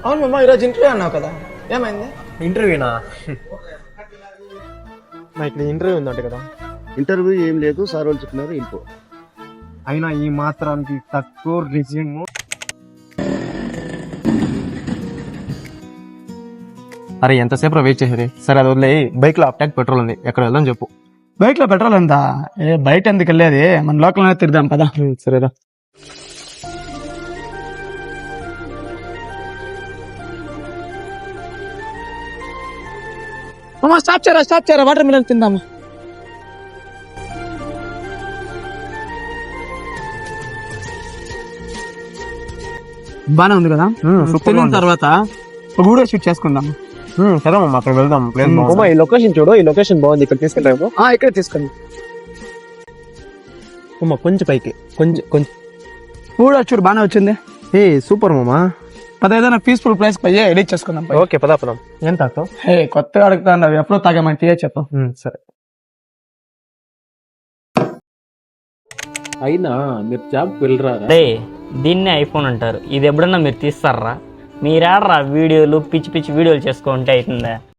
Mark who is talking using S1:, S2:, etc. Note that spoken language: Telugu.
S1: అవును మామ, ఈరోజు ఇంటర్వ్యూ అన్నావు కదా, ఏమైంది?
S2: ఇంటర్వ్యూనా? ఇక్కడ ఇంటర్వ్యూ ఉందంట కదా.
S3: ఇంటర్వ్యూ ఏం లేదు, సార్ వాళ్ళు చెప్పినారు ఇంకో.
S2: అయినా ఈ మాత్రానికి తక్కువ రిజ్యూమ్. అరే ఎంతసేపు వెయిట్ చేసేది? సరే అది వదిలే, బైక్ లో అప్టాక్ పెట్రోల్ ఉంది, ఎక్కడ వెళ్దాం చెప్పు.
S1: బైక్ లో పెట్రోల్ ఎంత? బయట ఎందుకు వెళ్ళేది, మన లోకల్ తిరుగుదాం పదా.
S2: సరేదా.
S1: స్టాప్ చేయరా, వాటర్ మిలన్ తిందాము. బానే ఉంది కదా. తిన్న తర్వాత ఒక వీడియో షూట్ చేసుకుందాం.
S2: సరే మామ, అక్కడ వెళ్దాం. ఈ లొకేషన్ చూడు, ఈ లొకేషన్ బాగుంది, ఇక్కడ తీసుకెళ్తాము.
S1: ఇక్కడ తీసుకోండి.
S2: కొంచెం పైకి, కొంచెం
S1: వీడియో చూడు, బానే వచ్చింది.
S2: సూపర్ మామా.
S1: ఏదైనా పీస్ఫుల్ ప్లేస్ పోయి ఎడిట్ చేసుకుందాం.
S2: ఓకే పదాం. ఎంత
S1: కొత్తగా అడుగుతాను, ఎప్పుడో తాగామని తీయ చెప్పు.
S2: సరే.
S4: అయినా మీరు జాబ్కి వెళ్ళరా?
S5: దీన్నే ఐఫోన్ అంటారు. ఇది ఎప్పుడన్నా మీరు తీస్తారా? మీరేడరా వీడియోలు పిచ్చి పిచ్చి వీడియోలు చేసుకుంటే అవుతుందా?